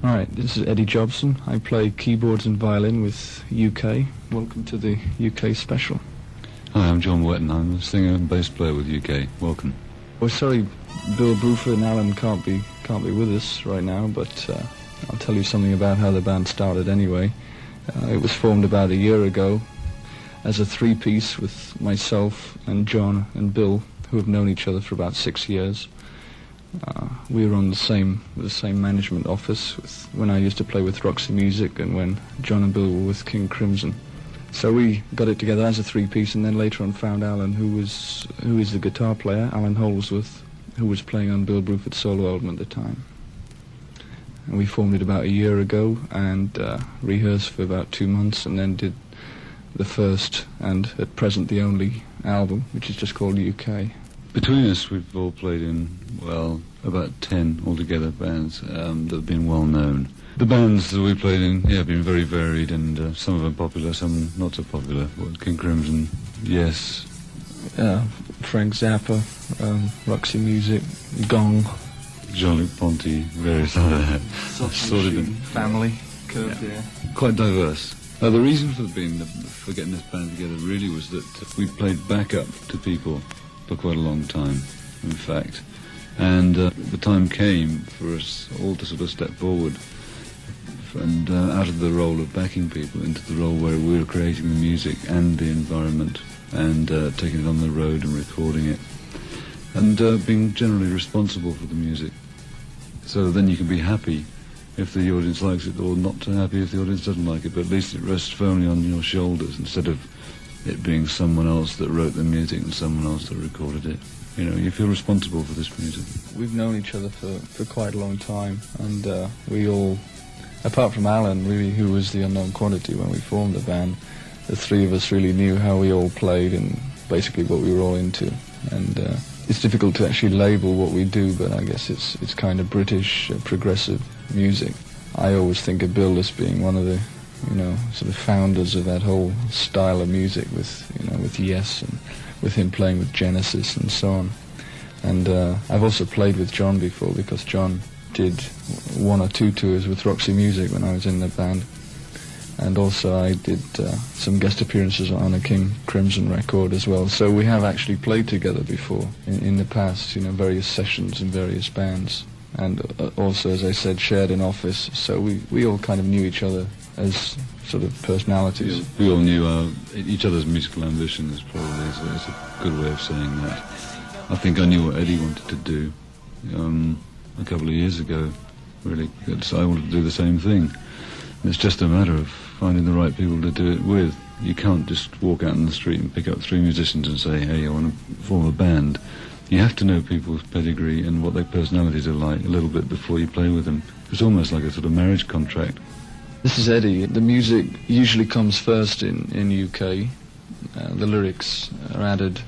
Hi, this is Eddie Jobson. I play keyboards and violin with UK. Welcome to the UK special. Hi, I'm John Wetton. I'm a singer and bass player with UK. Welcome. We're sorry Bill Bruford and Alan can't be with us right now, but I'll tell you something about how the band started anyway. It was formed about a year ago as a three-piece with myself and John and Bill, who have known each other for about 6 years. We were on the same management office when I used to play with Roxy Music and when John and Bill were with King Crimson. So we got it together as a three-piece, and then later on found Alan, who is the guitar player, Alan Holdsworth, who was playing on Bill Bruford's solo album at the time. And we formed it about a year ago and rehearsed for about 2 months, and then did the first and at present the only album, which is just called UK. Between us, we've all played in, well, about 10 altogether bands that have been well known. The bands that we played in, have been very varied, and some of them popular, some not so popular. King Crimson, yes. Frank Zappa, Roxy Music, Gong. Jean-Luc Ponty, various other Family, Curved Air. Quite diverse. The reason for getting this band together really was that we played backup to people for quite a long time, in fact. And the time came for us all to sort of step forward and out of the role of backing people into the role where we were creating the music and the environment and taking it on the road and recording it and being generally responsible for the music. So then you can be happy if the audience likes it, or not so happy if the audience doesn't like it, but at least it rests firmly on your shoulders instead of it being someone else that wrote the music and someone else that recorded it. You know, you feel responsible for this music. We've known each other for quite a long time, and we all, apart from Alan, really, who was the unknown quantity when we formed the band, the three of us really knew how we all played and basically what we were all into. And it's difficult to actually label what we do, but I guess it's kind of British progressive music. I always think of Bill as being one of the, sort of founders of that whole style of music with Yes, and with him playing with Genesis and so on. And I've also played with John before, because John did 1 or 2 tours with Roxy Music when I was in the band. And also I did some guest appearances on a King Crimson record as well. So we have actually played together before in the past, various sessions in various bands. And also, as I said, shared an office. So we all kind of knew each other as sort of personalities. We all knew each other's musical ambitions, probably. It's a good way of saying that. I think I knew what Eddie wanted to do a couple of years ago, really. So I wanted to do the same thing. And it's just a matter of finding the right people to do it with. You can't just walk out in the street and pick up 3 musicians and say, hey, I want to form a band. You have to know people's pedigree and what their personalities are like a little bit before you play with them. It's almost like a sort of marriage contract. This is Eddie. The music usually comes first in UK. The lyrics are added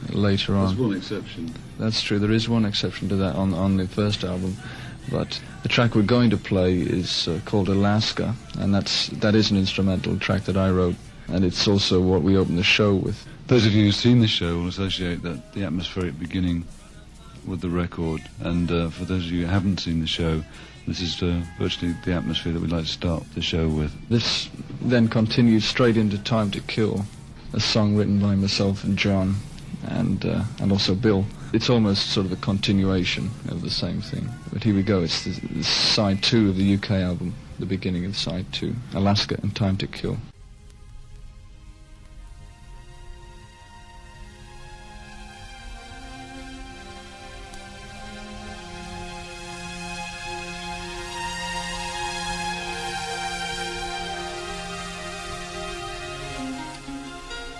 later on. There's one exception. That's true. There is one exception to that on the first album. But the track we're going to play is called Alaska, and that is an instrumental track that I wrote, and it's also what we open the show with. Those of you who've seen the show will associate the atmospheric beginning with the record, and for those of you who haven't seen the show, this is virtually the atmosphere that we'd like to start the show with. This then continues straight into Time to Kill, a song written by myself and John, and also Bill. It's almost sort of a continuation of the same thing. But here we go. It's the side 2 of the UK album, the beginning of side 2, Alaska and Time to Kill.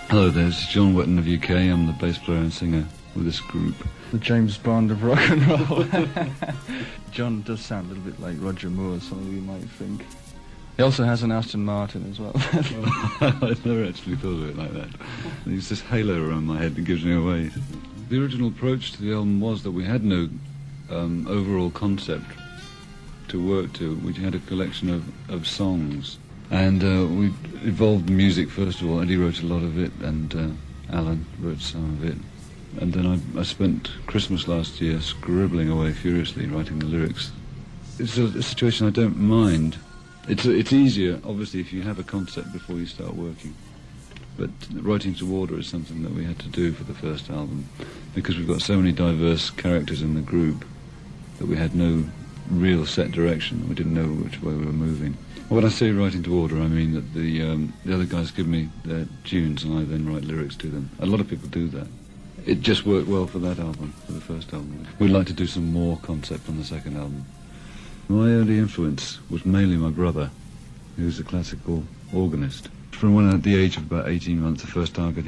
Hello there, this is John Wetton of UK. I'm the bass player and singer with this group. The James Bond of rock and roll. John does sound a little bit like Roger Moore, some of you might think. He also has an Aston Martin as well. I've never actually thought of it like that. There's this halo around my head that gives me away. The original approach to the album was that we had no overall concept to work to. We had a collection of songs. And we evolved the music, first of all. Eddie wrote a lot of it, and Alan wrote some of it. And then I spent Christmas last year scribbling away furiously, writing the lyrics it's a situation I don't mind. It's easier, obviously, if you have a concept before you start working. But writing to order is something that we had to do for the first album, because we've got so many diverse characters in the group that we had no real set direction. We didn't know which way we were moving. When I say writing to order, I mean that the other guys give me their tunes and I then write lyrics to them. A lot of people do that. It just worked well for that album, for the first album. We'd like to do some more concept on the second album. My early influence was mainly my brother, who's a classical organist. From when at the age of about 18 months, the first time I could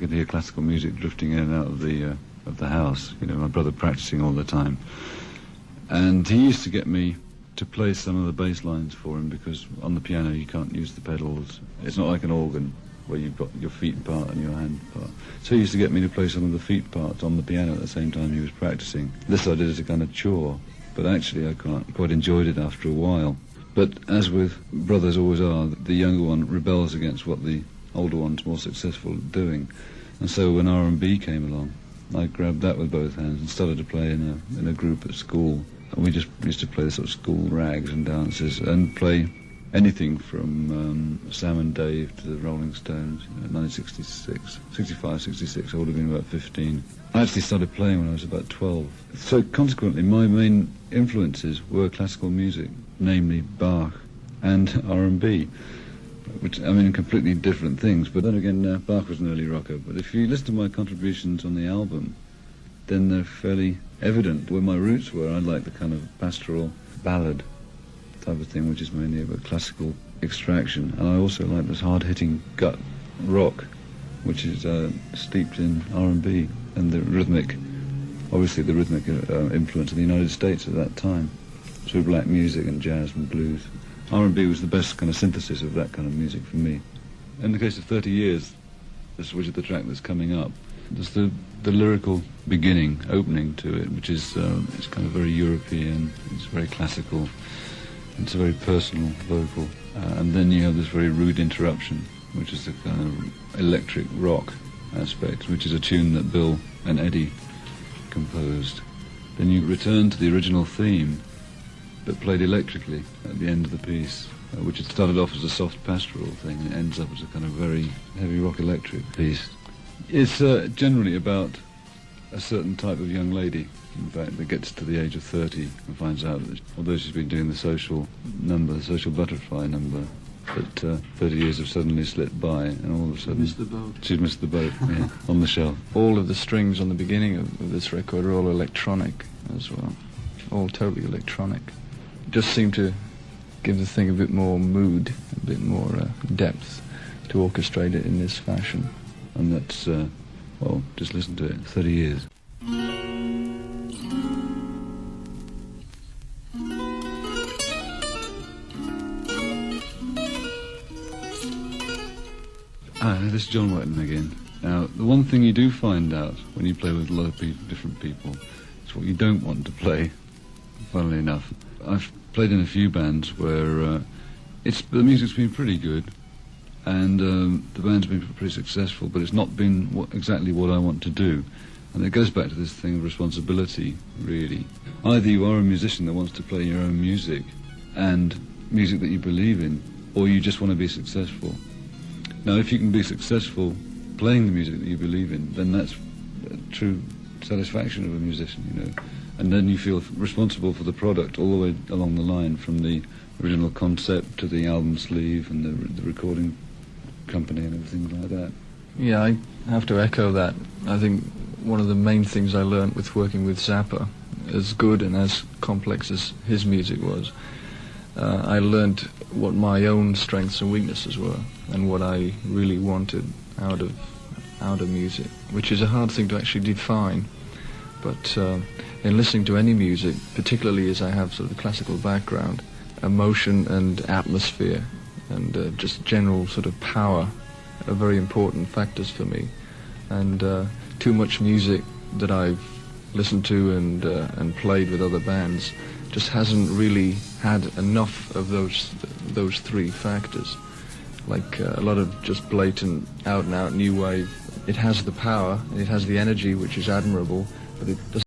hear classical music drifting in and out of the house. You know, my brother practicing all the time, and he used to get me to play some of the bass lines for him, because on the piano you can't use the pedals. It's not like an organ where you've got your feet part and your hand part. So he used to get me to play some of the feet parts on the piano at the same time he was practicing. This I did as a kind of chore, but actually I quite enjoyed it after a while. But as with brothers always are, the younger one rebels against what the older one's more successful at doing. And so when R&B came along, I grabbed that with both hands and started to play in a group at school. And we just used to play the sort of school rags and dances and play anything from Sam and Dave to the Rolling Stones, 1966, 65, 66, I would have been about 15. I actually started playing when I was about 12. So consequently, my main influences were classical music, namely Bach and R&B, which, I mean, completely different things. But then again, Bach was an early rocker. But if you listen to my contributions on the album, then they're fairly evident where my roots were. I like the kind of pastoral ballad type of thing, which is mainly about classical extraction. And I also like this hard-hitting gut rock, which is steeped in R&B and the rhythmic, obviously the rhythmic influence of the United States at that time, through black music and jazz and blues. R&B was the best kind of synthesis of that kind of music for me. In the case of 30 Years, which is the track that's coming up, there's the lyrical beginning, opening to it, which is it's kind of very European, it's very classical, it's a very personal vocal, and then you have this very rude interruption, which is the kind of electric rock aspect, which is a tune that Bill and Eddie composed. Then you return to the original theme, but played electrically at the end of the piece, which had started off as a soft pastoral thing and ends up as a kind of very heavy rock electric piece. It's generally about a certain type of young lady, in fact, that gets to the age of 30 and finds out that although she's been doing the social number, the social butterfly number, that 30 years have suddenly slipped by, and all of a sudden Missed the boat. She's missed the boat, yeah, on the shelf. All of the strings on the beginning of this record are all electronic as well, all totally electronic. Just seem to give the thing a bit more mood, a bit more depth to orchestrate it in this fashion. And that's, well, just listen to it, 30 years. This is John Wetton again. Now, the one thing you do find out when you play with a lot of different people is what you don't want to play, funnily enough. I've played in a few bands where the music's been pretty good, and the band's been pretty successful, but it's not been exactly what I want to do. And it goes back to this thing of responsibility, really. Either you are a musician that wants to play your own music, and music that you believe in, or you just want to be successful. Now, if you can be successful playing the music that you believe in, then that's a true satisfaction of a musician, you know. And then you feel responsible for the product all the way along the line, from the original concept to the album sleeve and the recording company and everything like that. Yeah, I have to echo that. I think one of the main things I learned with working with Zappa, as good and as complex as his music was, I learned what my own strengths and weaknesses were, and what I really wanted out of music, which is a hard thing to actually define. But in listening to any music, particularly as I have sort of a classical background, emotion and atmosphere and just general sort of power are very important factors for me. And too much music that I've listened to and played with other bands just hasn't really had enough of those three factors. Like a lot of just blatant, out-and-out new wave. It has the power, and it has the energy, which is admirable, but it doesn't